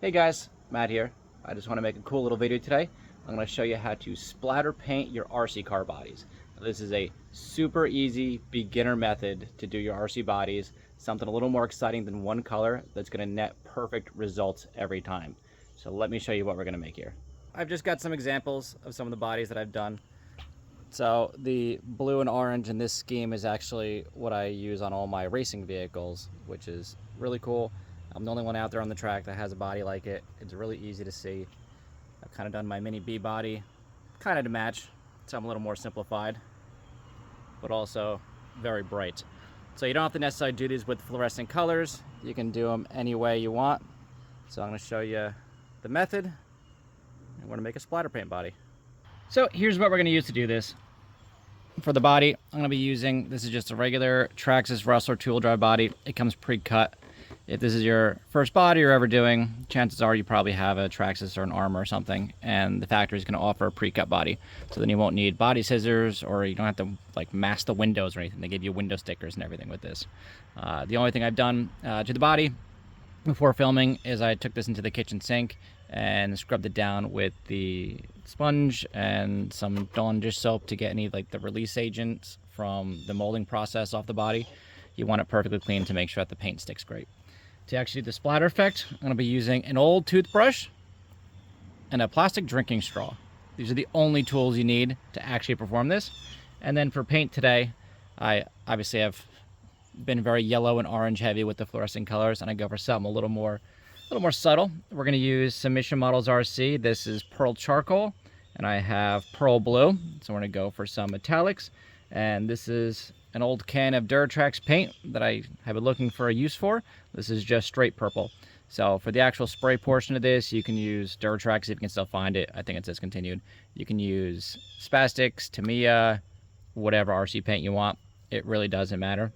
Hey guys, Matt here. I just want to make a cool little video today. I'm going to show you how to splatter paint your RC car bodies. Now, this is a super easy beginner method to do your RC bodies, something a little more exciting than one color that's going to net perfect results every time. So let me show you what we're going to make here. I've just got some examples of some of the bodies that I've done. So the blue and orange in this scheme is actually what I use on all my racing vehicles, which is really cool. I'm the only one out there on the track that has a body like it. It's really easy to see. I've kind of done my mini B body kind of to match, so I'm a little more simplified, but also very bright. So you don't have to necessarily do these with fluorescent colors. You can do them any way you want. So I'm going to show you the method, and we're going to make a splatter paint body. So here's what we're going to use to do this. For the body, I'm going to be using, this is just a regular Traxxas Rustler tool drive body. It comes pre-cut. If this is your first body you're ever doing, chances are you probably have a Traxxas or an Armor or something, and the factory is going to offer a pre-cut body. So then you won't need body scissors, or you don't have to like mask the windows or anything. They give you window stickers and everything with this. The only thing I've done to the body before filming is I took this into the kitchen sink and scrubbed it down with the sponge and some Dawn dish soap to get any like the release agents from the molding process off the body. You want it perfectly clean to make sure that the paint sticks great. To actually do the splatter effect, I'm going to be using an old toothbrush and a plastic drinking straw. These are the only tools you need to actually perform this. And then for paint today, I obviously have been very yellow and orange heavy with the fluorescent colors, and I go for something a little more subtle. We're going to use some Mission Models RC. This is Pearl Charcoal, and I have Pearl Blue. So we're going to go for some metallics. And this is an old can of Duratrax paint that I have been looking for a use for. This is just straight purple. So for the actual spray portion of this, you can use Duratrax if you can still find it. I think it's discontinued. You can use Spastics, Tamiya, whatever RC paint you want. It really doesn't matter.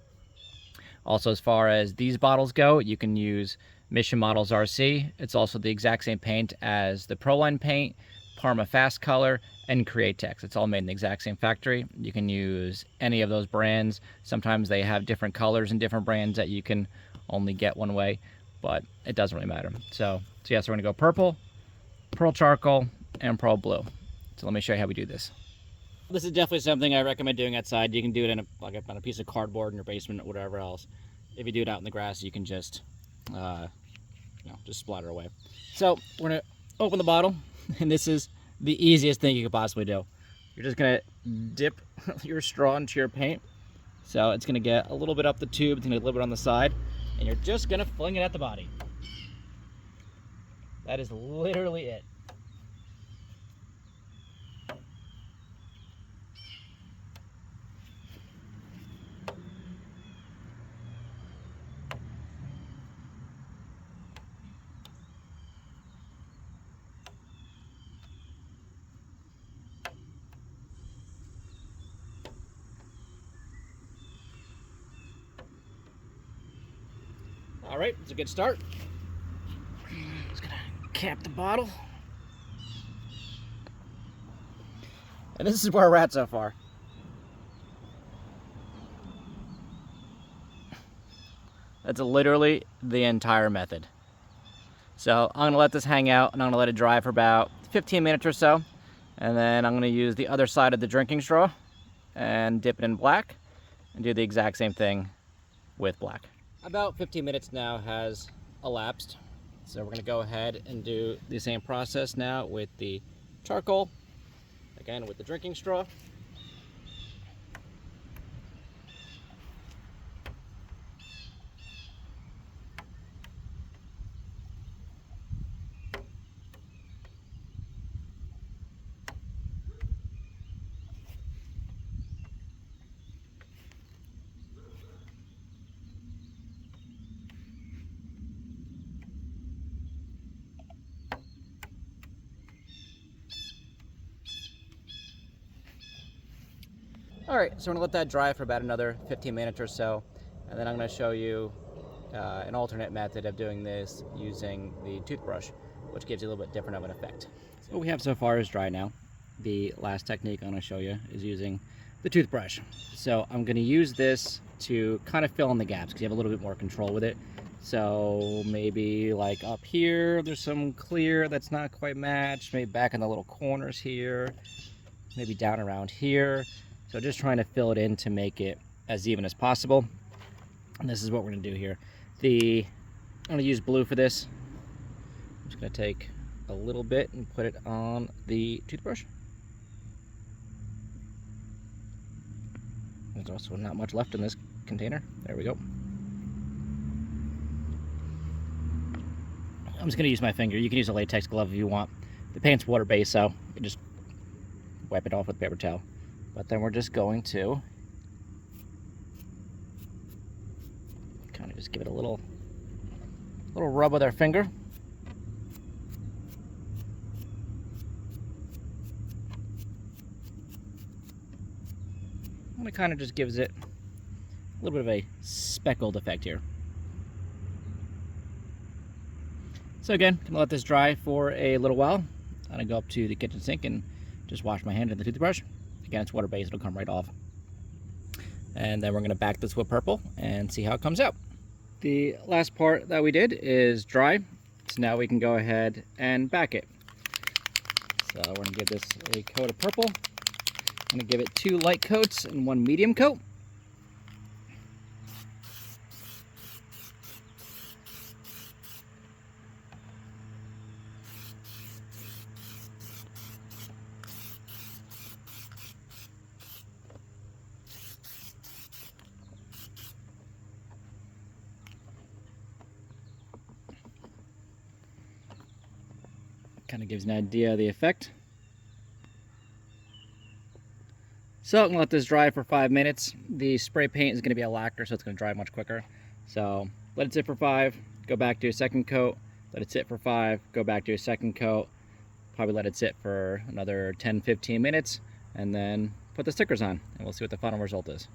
Also, as far as these bottles go, you can use Mission Models RC. It's also the exact same paint as the Proline paint, Parma Fast Color, and Createx. It's all made in the exact same factory. You can use any of those brands. Sometimes they have different colors and different brands that you can only get one way, but it doesn't really matter. So yes, we're gonna go purple, Pearl Charcoal, and Pearl Blue. So let me show you how we do this. This is definitely something I recommend doing outside. You can do it in on a piece of cardboard in your basement or whatever else. If you do it out in the grass, you can just, just splatter away. So we're gonna open the bottle, and this is the easiest thing you could possibly do. You're just gonna dip your straw into your paint. So it's gonna get a little bit up the tube, it's gonna get a little bit on the side, and you're just gonna fling it at the body. That is literally it. All right, it's a good start. Just gonna cap the bottle. And this is where we're at so far. That's literally the entire method. So I'm gonna let this hang out, and I'm gonna let it dry for about 15 minutes or so. And then I'm gonna use the other side of the drinking straw and dip it in black and do the exact same thing with black. About 15 minutes now has elapsed, so we're going to go ahead and do the same process now with the charcoal, again with the drinking straw. All right, so I'm gonna let that dry for about another 15 minutes or so, and then I'm gonna show you an alternate method of doing this using the toothbrush, which gives you a little bit different of an effect. So what we have so far is dry now. The last technique I'm gonna show you is using the toothbrush. So I'm gonna use this to kind of fill in the gaps because you have a little bit more control with it. So maybe like up here, there's some clear that's not quite matched. Maybe back in the little corners here. Maybe down around here. So just trying to fill it in to make it as even as possible. And this is what we're gonna do here. I'm gonna use blue for this. I'm just gonna take a little bit and put it on the toothbrush. There's also not much left in this container. There we go. I'm just gonna use my finger. You can use a latex glove if you want. The paint's water-based, so you can just wipe it off with a paper towel. But then we're just going to kind of just give it a little rub with our finger. And it kind of just gives it a little bit of a speckled effect here. So again, gonna let this dry for a little while. I'm gonna go up to the kitchen sink and just wash my hand in the toothbrush. Again, it's water-based, it'll come right off. And then we're gonna back this with purple and see how it comes out. The last part that we did is dry. So now we can go ahead and back it. So we're gonna give this a coat of purple. I'm gonna give it 2 light coats and 1 medium coat. Kind of gives an idea of the effect. So I'm gonna let this dry for 5 minutes. The spray paint is gonna be a lacquer, so it's gonna dry much quicker. So let it sit for 5, go back to a second coat, let it sit for 5, go back to a second coat, probably let it sit for another 10-15 minutes, and then put the stickers on, and we'll see what the final result is.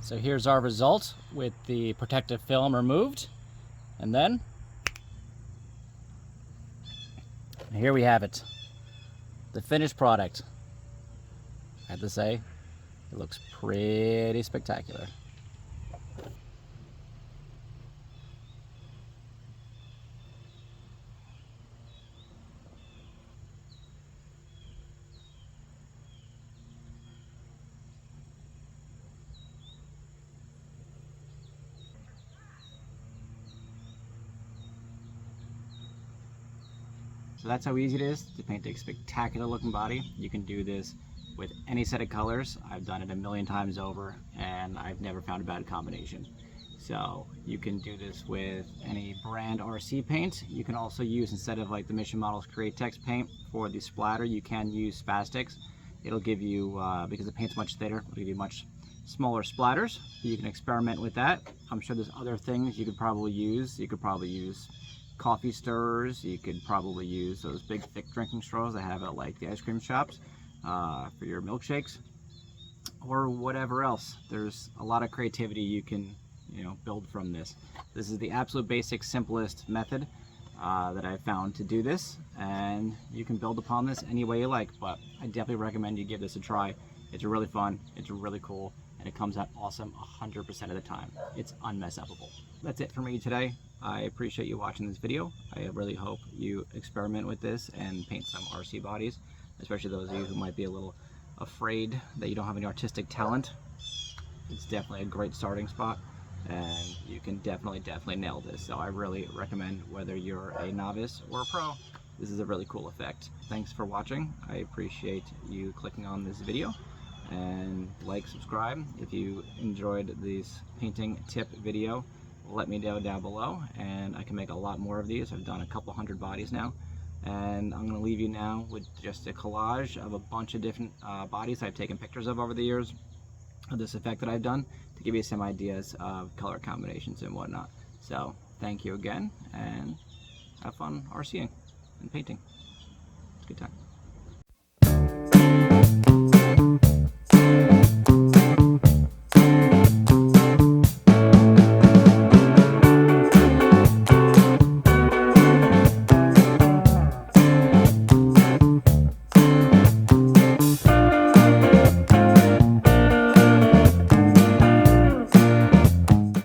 So here's our result with the protective film removed. And then, here we have it. The finished product. I have to say, it looks pretty spectacular. So that's how easy it is to paint a spectacular looking body. You can do this with any set of colors. I've done it a million times over and I've never found a bad combination. So you can do this with any brand RC paint. You can also use, instead of like the Mission Models Create Text paint for the splatter, you can use spastics. It'll give you, because the paint's much thinner, it'll give you much smaller splatters. You can experiment with that. I'm sure there's other things you could probably use. You could probably use coffee stirrers. You could probably use those big thick drinking straws they have at like the ice cream shops for your milkshakes, or whatever else. There's a lot of creativity you can build from this. This is the absolute basic, simplest method that I've found to do this, and you can build upon this any way you like, but I definitely recommend you give this a try. It's really fun, it's really cool, and it comes out awesome 100% of the time. It's unmess-upable. That's it for me today. I appreciate you watching this video. I really hope you experiment with this and paint some RC bodies, especially those of you who might be a little afraid that you don't have any artistic talent. It's definitely a great starting spot, and you can definitely nail this. So I really recommend, whether you're a novice or a pro, this is a really cool effect. Thanks for watching. I appreciate you clicking on this video, and like, subscribe. If you enjoyed this painting tip video, let me know down below, and I can make a lot more of these. I've done a couple hundred bodies now, and I'm going to leave you now with just a collage of a bunch of different bodies I've taken pictures of over the years of this effect that I've done, to give you some ideas of color combinations and whatnot. So thank you again, and have fun RCing and painting. It's a good time.